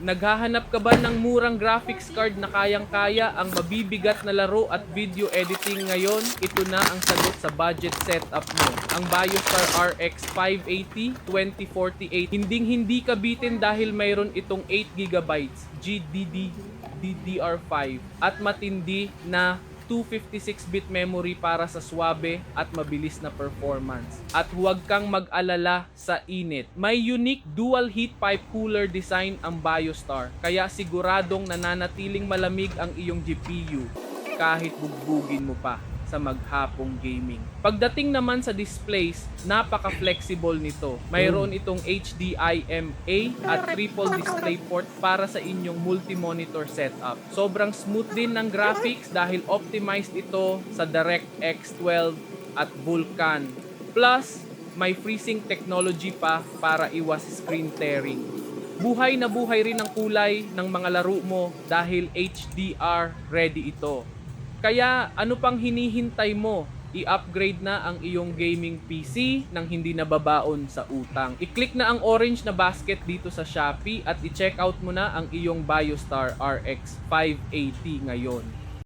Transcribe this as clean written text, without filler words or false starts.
Naghahanap ka ba ng murang graphics card na kayang-kaya ang mabibigat na laro at video editing ngayon? Ito na ang sagot sa budget setup mo. Ang BioStar RX 580 2048 hinding-hindi kabitin dahil mayroon itong 8GB GDD DDR5 at matindi na 256-bit memory para sa swabe at mabilis na performance. At huwag kang mag-alala sa init. May unique dual heat pipe cooler design ang BioStar, kaya siguradong nananatiling malamig ang iyong GPU kahit bugbugin mo pa sa maghapong gaming. Pagdating naman sa displays, napaka-flexible nito. Mayroon itong HDMI at triple display port para sa inyong multi-monitor setup. Sobrang smooth din ng graphics dahil optimized ito sa DirectX 12 at Vulkan. Plus, may freezing technology pa para iwas screen tearing. Buhay na buhay rin ang kulay ng mga laro mo dahil HDR ready ito. Kaya ano pang hinihintay mo? I-upgrade na ang iyong gaming PC nang hindi nababaon sa utang. I-click na ang orange na basket dito sa Shopee at i-check out mo na ang iyong BioStar RX 580 ngayon.